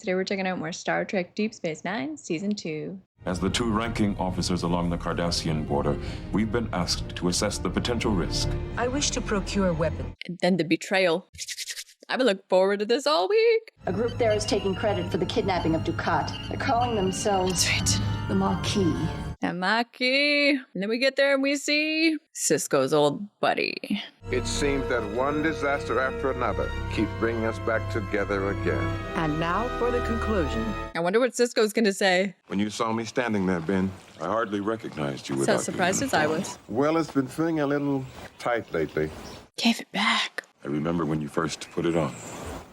Today we're checking out more Star Trek Deep Space Nine Season 2. As the two ranking officers along the Cardassian border, we've been asked to assess the potential risk. I wish to procure weapons. And then the betrayal. I've been looking forward to this all week. A group there is taking credit for the kidnapping of Ducat. They're calling themselves the Maquis. And Maquis. And then we get there and we see Sisko's old buddy. It seems that one disaster after another keeps bringing us back together again. And now for the conclusion. I wonder what Sisko's gonna say. When you saw me standing there, Ben, I hardly recognized you So without surprised as I was. Well, it's been feeling a little tight lately. Gave it back. I remember when you first put it on.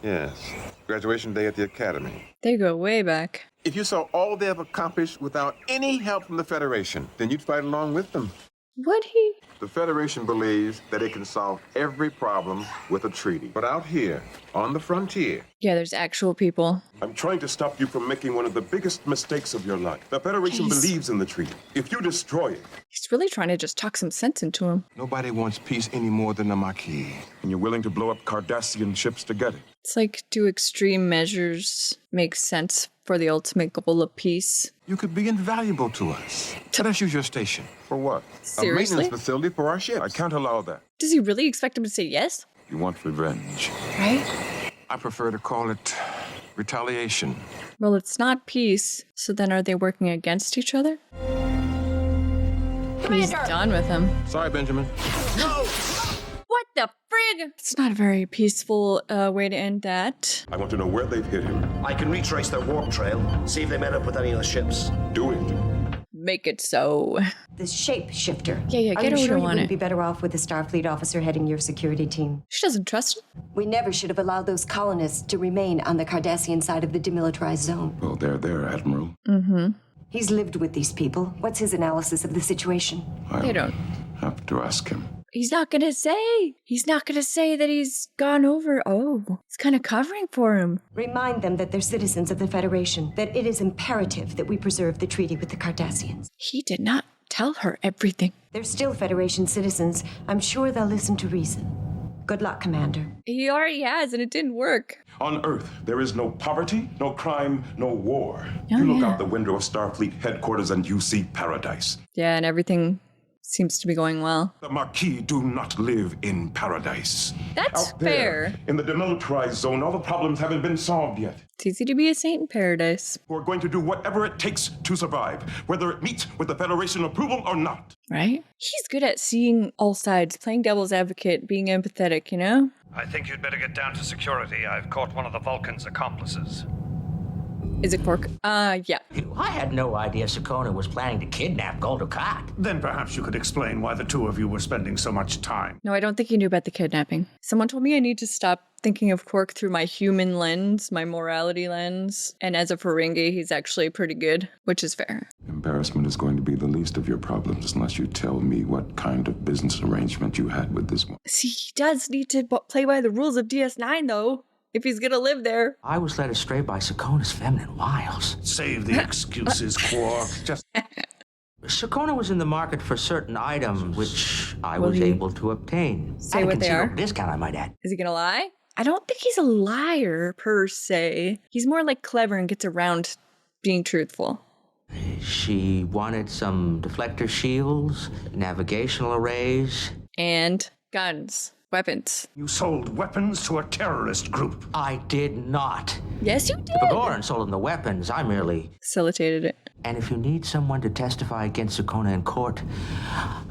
Yes. Graduation day at the academy. They go way back. If you saw all they have accomplished without any help from the Federation, then you'd fight along with them. Would he? The Federation believes that it can solve every problem with a treaty. But out here, on the frontier, Yeah, there's actual people. I'm trying to stop you from making one of the biggest mistakes of your life. The Federation believes in the treaty. If you destroy it, He's really trying to just talk some sense into him. nobody wants peace any more than the Maquis. and you're willing to blow up Cardassian ships to get it. It's like, do extreme measures make sense for the ultimate goal of peace? You could be invaluable to us. Let us use your station. For what? Seriously? A maintenance facility for our ships. I can't allow that. Does he really expect him to say yes? You want revenge. Right? I prefer to call it retaliation. Well, it's not peace, so then are they working against each other? He's done with him. Sorry, Benjamin. What the frig? It's not a very peaceful way to end that. I want to know where they've hit him. I can retrace their warp trail, see if they met up with any of the ships. Do it. Make it so. This shapeshifter. Yeah, Are get you her sure you on wouldn't it. be better off with a Starfleet officer heading your security team? She doesn't trust him. We never should have allowed those colonists to remain on the Cardassian side of the demilitarized zone. Well, they're there, Admiral. He's lived with these people. What's his analysis of the situation? They don't. Have to ask him. He's not gonna say. He's not gonna say that he's gone over. Oh, he's kind of covering for him. Remind them that they're citizens of the Federation, that it is imperative that we preserve the treaty with the Cardassians. He did not tell her everything. They're still Federation citizens. I'm sure they'll listen to reason. Good luck, Commander. He already has, and it didn't work. On Earth, there is no poverty, no crime, no war. Oh, you look yeah. out the window of Starfleet headquarters and you see paradise. Yeah, and everything seems to be going well. The Maquis do not live in paradise. That's Out there, fair. in the demilitarized zone, all the problems haven't been solved yet. It's easy to be a saint in paradise, We're going to do whatever it takes to survive, whether it meets with the Federation approval or not. right? He's good at seeing all sides, playing devil's advocate, being empathetic, you know? I think you'd better get down to security. I've caught one of the Vulcan's accomplices. Is it Quark? Yeah. I had no idea Sakona was planning to kidnap Gul Dukat. Then perhaps you could explain why the two of you were spending so much time. No, I don't think he knew about the kidnapping. Someone told me I need to stop thinking of Quark through my human lens, my morality lens. And as a Ferengi, he's actually pretty good, which is fair. Embarrassment is going to be the least of your problems unless you tell me what kind of business arrangement you had with this one. See, he does need to play by the rules of DS9, though, if he's gonna live there. I was led astray by Sakona's feminine wiles. Save the excuses, Quark. Just Sakona was in the market for certain items which I Will was he able to obtain. say At a what they are? considerable discount, I might add. Is he gonna lie? I don't think he's a liar, per se. He's more like clever and gets around being truthful. She wanted some deflector shields, navigational arrays. And guns. Weapons. you sold weapons to a terrorist group. I did not. Yes, you did. The Bagoran sold them the weapons. I merely... Facilitated it. And if you need someone to testify against Sakona in court,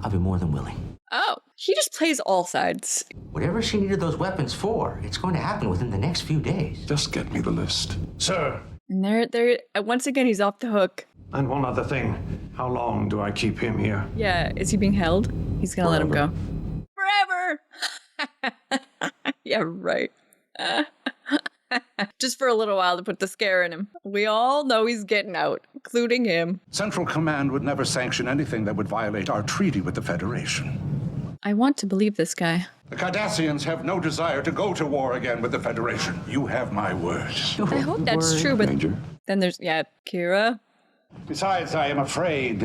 I'll be more than willing. Oh, he just plays all sides. Whatever she needed those weapons for, it's going to happen within the next few days. Just get me the list. Sir, And there, once again, he's off the hook. and one other thing. How long do I keep him here? Yeah, is he being held? He's gonna let him go. Forever! Yeah, right. Just for a little while to put the scare in him. We all know he's getting out, including him. Central Command would never sanction anything that would violate our treaty with the Federation. I want to believe this guy. The Cardassians have no desire to go to war again with the Federation. You have my word. I hope that's true, but Major. then there's, yeah, Kira. Besides, I am afraid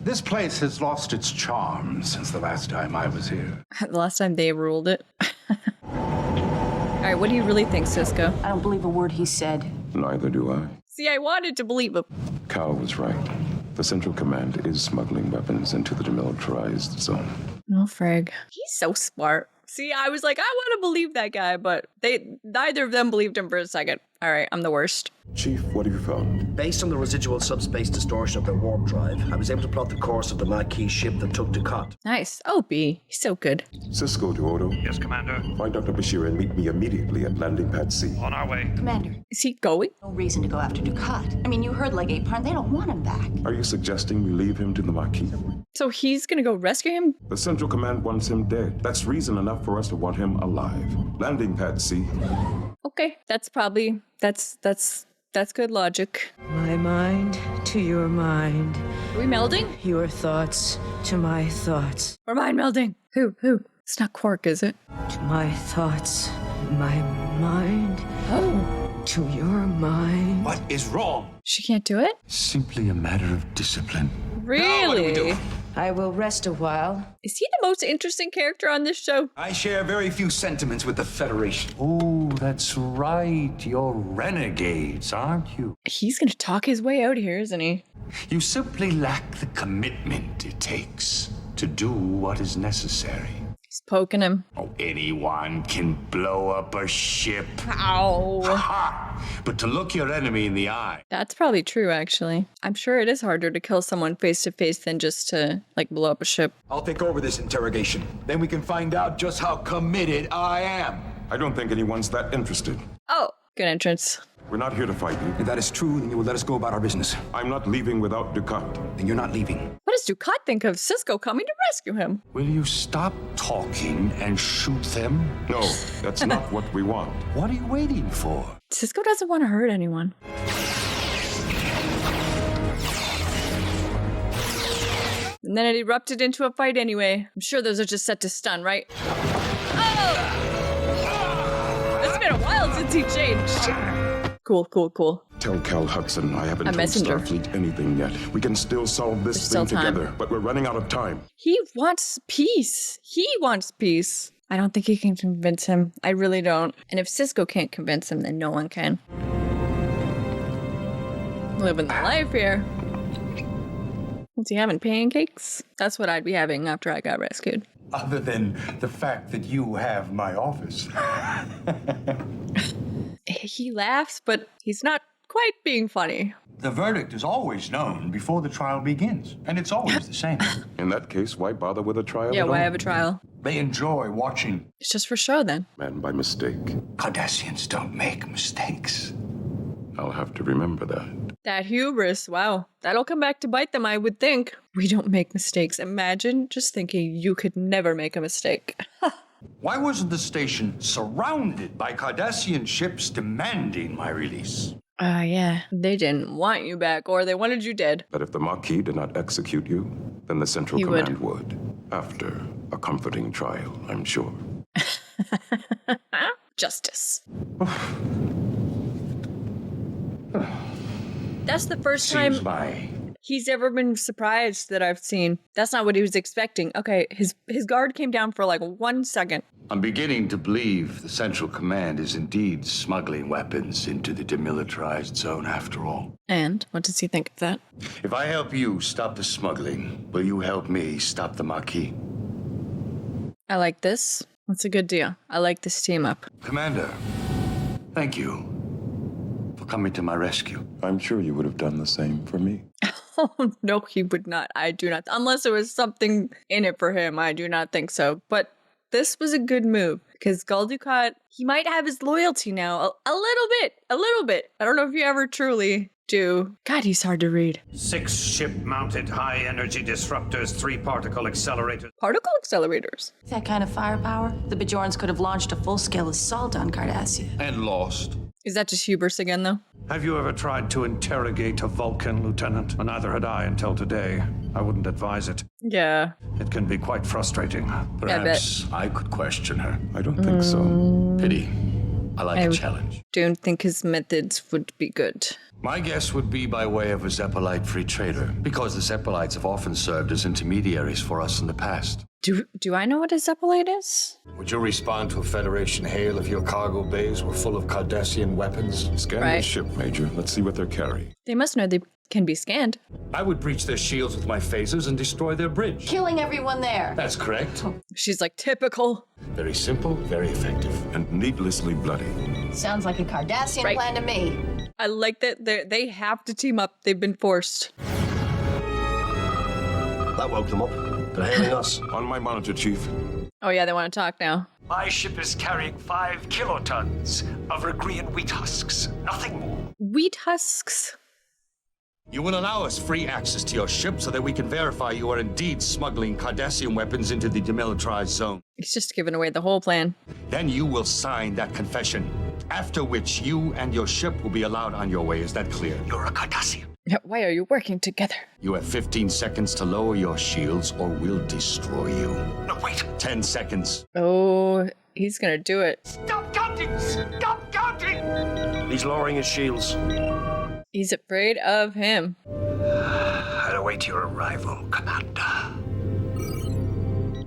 this place has lost its charm since the last time I was here. The last time they ruled it. right, what do you really think, Cisco? I don't believe a word he said. Neither do I. See, I wanted to believe him. Cal was right. The Central Command is smuggling weapons into the demilitarized zone. Oh, Frag. He's so smart. See, I was like, I want to believe that guy, but neither of them believed him for a second. All right, I'm the worst. Chief, what have you found? Based on the residual subspace distortion of their warp drive, I was able to plot the course of the Maquis ship that took Ducat. Nice. Oh, B. He's so good. Cisco to Odo. Yes, Commander. Find Dr. Bashir and meet me immediately at landing pad C. On our way. Commander, Is he going? no reason to go after Ducat. I mean, you heard like Parn, they don't want him back. Are you suggesting we leave him to the Maquis? So he's gonna go rescue him? The Central Command wants him dead. That's reason enough for us to want him alive. Landing pad C. Okay, that's probably that's good logic. My mind to your mind. Are we melding? Your thoughts to my thoughts. We're mind melding. Who? It's not Quark, is it? To my thoughts, my mind Oh. to your mind. What is wrong? She can't do it? Simply a matter of discipline. Really? I will rest a while. Is he the most interesting character on this show? I share very few sentiments with the Federation. Oh, that's right. You're renegades, aren't you? He's gonna talk his way out of here, isn't he? You simply lack the commitment it takes to do what is necessary. He's poking him. Oh, anyone can blow up a ship. Ow. Ha! But to look your enemy in the eye. That's probably true, actually. I'm sure it is harder to kill someone face to face than just to, like, blow up a ship. I'll take over this interrogation. Then we can find out just how committed I am. I don't think anyone's that interested. Oh, good entrance. We're not here to fight you. If that is true, then you will let us go about our business. I'm not leaving without Ducat. Then you're not leaving. What does Ducat think of Cisco coming to rescue him? Will you stop talking and shoot them? No, that's not what we want. What are you waiting for? Cisco doesn't want to hurt anyone. And then it erupted into a fight anyway. I'm sure those are just set to stun, right? Oh! It's been a while since he changed. Cool. Tell Cal Hudson I haven't A told messenger. Starfleet anything yet. We can still solve this There's thing still time. together, but we're running out of time. He wants peace. I don't think he can convince him. I really don't. And if Cisco can't convince him, then no one can. Living the life here. What's he having? Pancakes? That's what I'd be having after I got rescued. Other than the fact that you have my office. He laughs, but he's not quite being funny. The verdict is always known before the trial begins, and it's always the same. In that case, why bother with a trial? Yeah, at why all? have a trial? They enjoy watching. It's just for show then. Man, by mistake. Cardassians don't make mistakes. I'll have to remember that. That hubris, wow. That'll come back to bite them, I would think. We don't make mistakes. Imagine just thinking you could never make a mistake. Why wasn't the station surrounded by Cardassian ships demanding my release? Yeah. They didn't want you back, or they wanted you dead. But if the Maquis did not execute you, then the Central He Command would. After a comforting trial, I'm sure. Justice. That's the first time he's ever been surprised that I've seen. That's not what he was expecting. Okay, his guard came down for like 1 second. I'm beginning to believe the Central Command is indeed smuggling weapons into the demilitarized zone after all. And what does he think of that? If I help you stop the smuggling, will you help me stop the Maquis? I like this. That's a good deal. I like this team up. Commander, thank you for coming to my rescue. I'm sure you would have done the same for me. Oh, no, he would not. I do not. Unless there was something in it for him, I do not think so. But this was a good move because Gul Dukat, he might have his loyalty now. A little bit. I don't know if you ever truly do. God, he's hard to read. 6 ship-mounted high-energy disruptors, 3 particle accelerators. Particle accelerators. That kind of firepower, the Bajorans could have launched a full-scale assault on Cardassia. And lost. Is that just hubris again, though? Have you ever tried to interrogate a Vulcan, Lieutenant? Well, neither had I until today. I wouldn't advise it. Yeah. It can be quite frustrating. Perhaps I could question her. I don't think so. Pity. I like I a would- challenge. Don't think his methods would be good. My guess would be by way of a Zeppelite-free trader, because the Zeppelites have often served as intermediaries for us in the past. Do I know what a Zeppelite is? Would you respond to a Federation hail if your cargo bays were full of Cardassian weapons? Scan the ship, Major. Let's see what they're carrying. They must know they can be scanned. I would breach their shields with my phasers and destroy their bridge. Killing everyone there. That's correct. She's like, typical. Very simple, very effective. And needlessly bloody. Sounds like a Cardassian Right. plan to me. I like that they have to team up. They've been forced. That woke them up. They're hailing us. On my monitor, Chief. Oh yeah, they want to talk now. My ship is carrying 5 kilotons of Regrian wheat husks. Nothing more. Wheat husks. You will allow us free access to your ship so that we can verify you are indeed smuggling Cardassian weapons into the demilitarized zone. He's just giving away the whole plan. Then you will sign that confession, after which you and your ship will be allowed on your way. Is that clear? You're a Cardassian. Why are you working together? You have 15 seconds to lower your shields or we'll destroy you. No, wait. 10 seconds. Oh, he's gonna do it. Stop counting! Stop counting! He's lowering his shields. He's afraid of him. I'll await your arrival, Commander.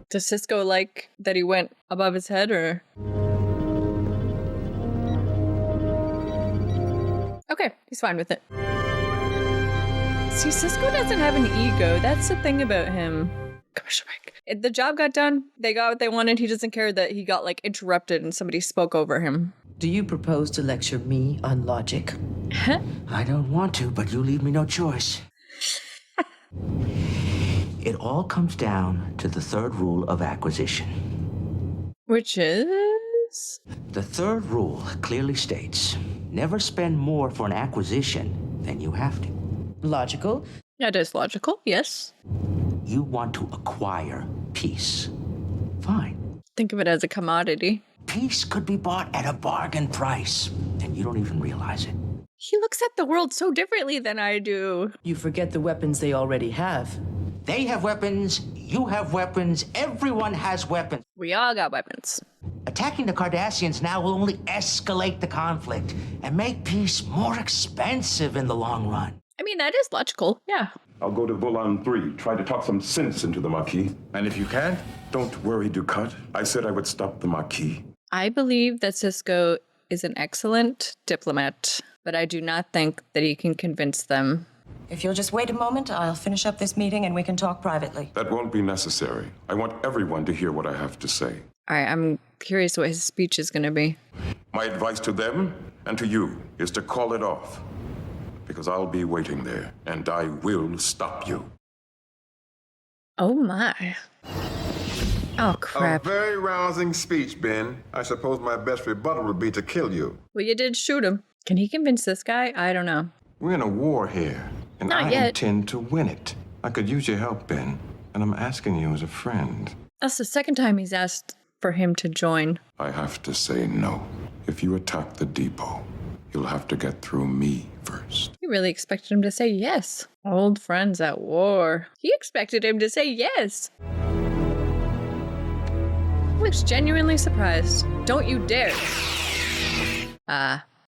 Does Cisco like that he went above his head, or? Okay, he's fine with it. See, Cisco doesn't have an ego. That's the thing about him. Commissioner Mike. The job got done. They got what they wanted. He doesn't care that he got, like, interrupted and somebody spoke over him. Do you propose to lecture me on logic? I don't want to, but you leave me no choice. It all comes down to the third rule of acquisition. Which is? The third rule clearly states, never spend more for an acquisition than you have to. Logical? That is logical, yes. You want to acquire peace. Fine. Think of it as a commodity. Peace could be bought at a bargain price, and you don't even realize it. He looks at the world so differently than I do. You forget the weapons they already have. They have weapons, you have weapons, everyone has weapons. We all got weapons. Attacking the Cardassians now will only escalate the conflict and make peace more expensive in the long run. I mean, that is logical, yeah. I'll go to Volan 3, try to talk some sense into the Maquis. And if you can't? Don't worry, Ducat. I said I would stop the Maquis. I believe that Cisco is an excellent diplomat, but I do not think that he can convince them. If you'll just wait a moment, I'll finish up this meeting and we can talk privately. That won't be necessary. I want everyone to hear what I have to say. All right, I'm curious what his speech is going to be. My advice to them and to you is to call it off. Because I'll be waiting there, and I will stop you. Oh my. Oh, A crap. very rousing speech, Ben. I suppose my best rebuttal would be to kill you. Well, you did shoot him. Can he convince this guy? I don't know. We're in a war here, and Not I yet. intend to win it. I could use your help, Ben, and I'm asking you as a friend. That's the second time he's asked for him to join. I have to say no. If you attack the depot, you'll have to get through me first. He really expected him to say yes. Old friends at war. He expected him to say yes. Looks genuinely surprised. Don't you dare.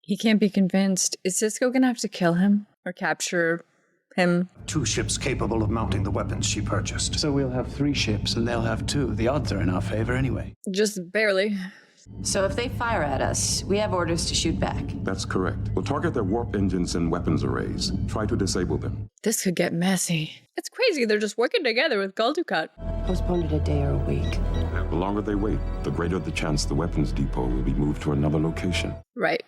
He can't be convinced. Is Cisco gonna have to kill him or capture him? 2 ships capable of mounting the weapons she purchased. So we'll have 3 ships and they'll have 2. The odds are in our favor anyway. Just barely. So if they fire at us, we have orders to shoot back. That's correct. We'll target their warp engines and weapons arrays. Try to disable them. This could get messy. It's crazy. They're just working together with Gul Dukat. Postpone it a day or a week. The longer they wait, the greater the chance the weapons depot will be moved to another location. Right.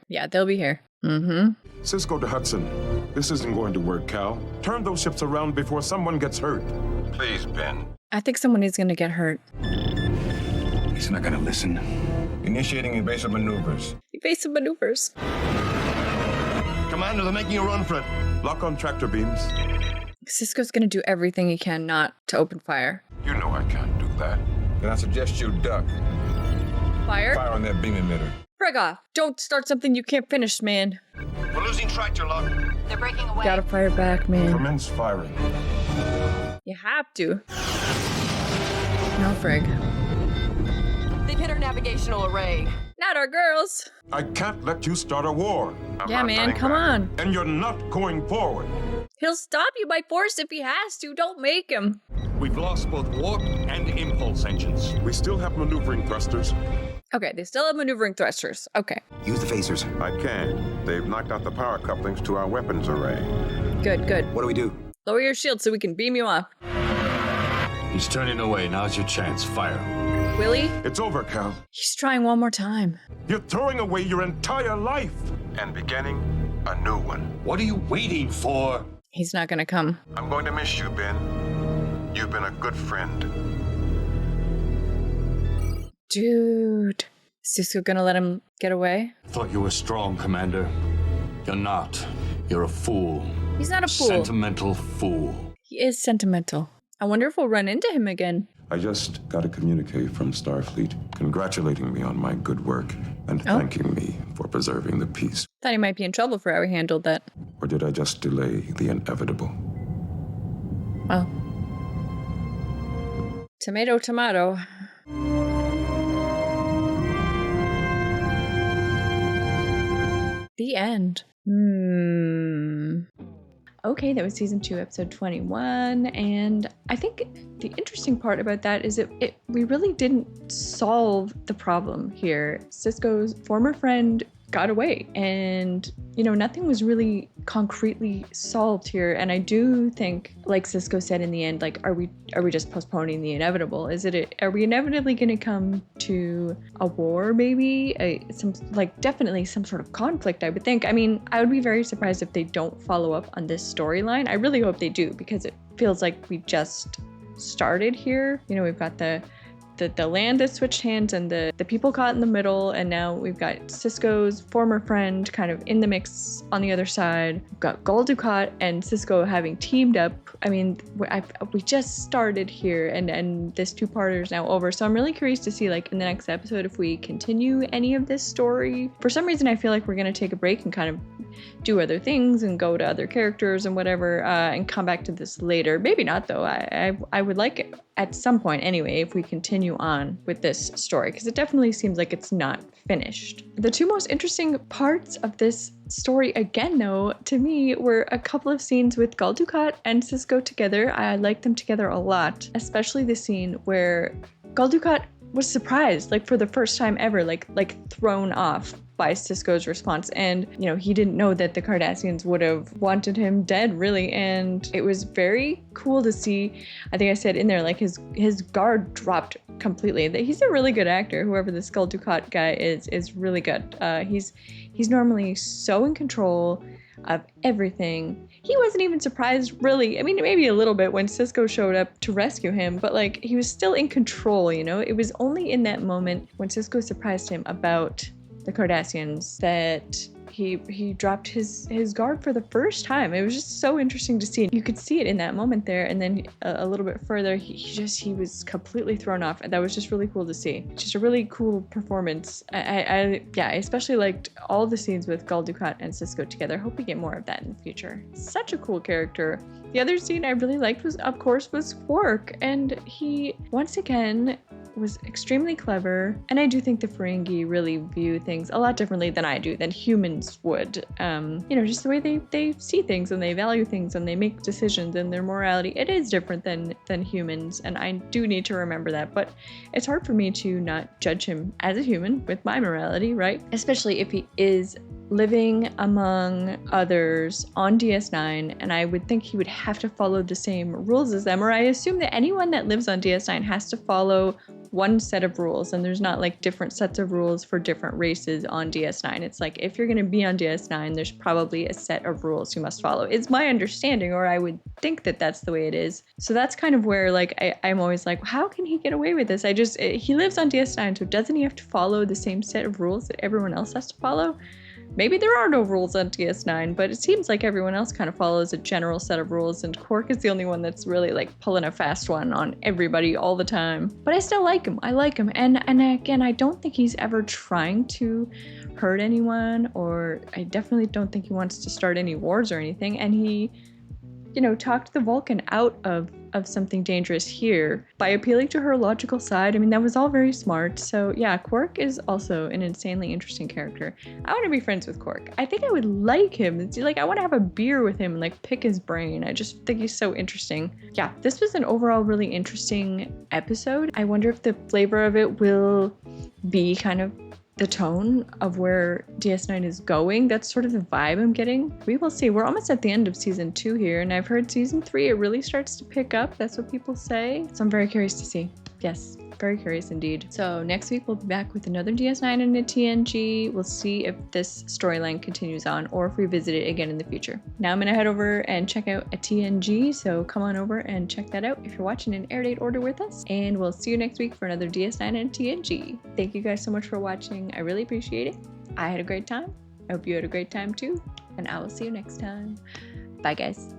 Yeah, they'll be here. Mm-hmm. Cisco to Hudson. This isn't going to work, Cal. Turn those ships around before someone gets hurt. Please, Ben. I think someone is gonna get hurt. He's not gonna listen. Initiating evasive maneuvers. Evasive maneuvers. Commander, they're making a run for it. Lock on tractor beams. Cisco's gonna do everything he can not to open fire. You know I can't do that. Then I suggest you duck. Fire? Fire on that beam emitter. Frig off. Don't start something you can't finish, man. We're losing tractor lock. They're breaking away. Gotta fire back, man. Commence firing. You have to. No frig. They've hit our navigational array. Not our girls. I can't let you start a war. Yeah, man, come on. And you're not going forward. He'll stop you by force if he has to. Don't make him. We've lost both warp and impulse engines. We still have maneuvering thrusters. Okay, they still have maneuvering thrusters. Okay. Use the phasers. I can. They've knocked out the power couplings to our weapons array. Good, good. What do we do? Lower your shield so we can beam you off. He's turning away. Now's your chance. Fire. Willie? It's over, Cal. He's trying one more time. You're throwing away your entire life. And beginning a new one. What are you waiting for? He's not gonna come. I'm going to miss you, Ben. You've been a good friend. Dude. Is Cisco gonna let him get away? Thought you were strong, Commander. You're not. You're a fool. He's not a fool. Sentimental fool. He is sentimental. I wonder if we'll run into him again. I just got a communique from Starfleet congratulating me on my good work and thanking me for preserving the peace. Thought he might be in trouble for how he handled that. Or did I just delay the inevitable? Well. Tomato, tomato. The end. Okay, that was season 2, episode 21, and I think the interesting part about that is we really didn't solve the problem here. Cisco's former friend got away, and nothing was really concretely solved here. And I do think, like Cisco said in the end, like, are we just postponing the inevitable? Are we inevitably going to come to a war? Maybe definitely some sort of conflict, I would think. I mean, I would be very surprised if they don't follow up on this storyline. I really hope they do, because it feels like we just started here. We've got the land that switched hands and the people caught in the middle, and now we've got Cisco's former friend kind of in the mix on the other side. We've got Gul Dukat and Cisco having teamed up. I mean, we just started here, and this two-parter is now over, so I'm really curious to see, like, in the next episode if we continue any of this story. For some reason, I feel like we're going to take a break and kind of do other things and go to other characters and whatever, and come back to this later. Maybe not, though. I would like it at some point anyway if we continue on with this story, because it definitely seems like it's not finished. The two most interesting parts of this story, again though, to me, were a couple of scenes with Gul Dukat and Cisco together. I liked them together a lot, especially the scene where Gul Dukat was surprised, like for the first time ever, like thrown off by Cisco's response. And, he didn't know that the Cardassians would have wanted him dead, really. And it was very cool to see. I think I said in there, like, his guard dropped completely. He's a really good actor. Whoever this Gul Dukat guy is really good. He's normally so in control of everything. He wasn't even surprised, really. I mean, maybe a little bit when Cisco showed up to rescue him, but like, he was still in control, It was only in that moment when Cisco surprised him about the Cardassians that he dropped his guard for the first time. It was just so interesting to see. You could see it in that moment there, and then a little bit further, he was completely thrown off, and that was just really cool to see. Just a really cool performance. I especially liked all the scenes with Gul Dukat and Cisco together. Hope we get more of that in the future. Such a cool character. The other scene I really liked was Quark, and he once again was extremely clever, and I do think the Ferengi really view things a lot differently than humans would. Just the way they see things and they value things and they make decisions, and their morality, it is different than humans, and I do need to remember that. But it's hard for me to not judge him as a human with my morality, right? Especially if he is living among others on DS9, and I would think he would have to follow the same rules as them, or I assume that anyone that lives on DS9 has to follow one set of rules, and there's not like different sets of rules for different races on DS9. It's like, if you're going to be on DS9, there's probably a set of rules you must follow. It's my understanding, or I would think that that's the way it is. So that's kind of where, like, I'm always like, how can he get away with this? He lives on DS9, so doesn't he have to follow the same set of rules that everyone else has to follow? Maybe there are no rules on DS9, but it seems like everyone else kind of follows a general set of rules, and Quark is the only one that's really like pulling a fast one on everybody all the time. But I still like him. I like him. And again, I don't think he's ever trying to hurt anyone, or I definitely don't think he wants to start any wars or anything. And he you know, talked the Vulcan out of something dangerous here by appealing to her logical side. I mean, that was all very smart. So yeah, Quark is also an insanely interesting character. I want to be friends with Quark. I think I would like him. It's like, I want to have a beer with him and like pick his brain. I just think he's so interesting. Yeah, this was an overall really interesting episode. I wonder if the flavor of it will be kind of the tone of where DS9 is going. That's sort of the vibe I'm getting. We will see. We're almost at the end of season 2 here, and I've heard season 3, it really starts to pick up. That's what people say. So I'm very curious to see. Yes, very curious indeed. So next week we'll be back with another DS9 and a TNG. We'll see if this storyline continues on or if we visit it again in the future. Now I'm gonna head over and check out a TNG, so come on over and check that out if you're watching in air date order with us, and we'll see you next week for another DS9 and TNG. Thank you guys so much for watching. I really appreciate it. I had a great time. I hope you had a great time too, and I will see you next time. Bye guys.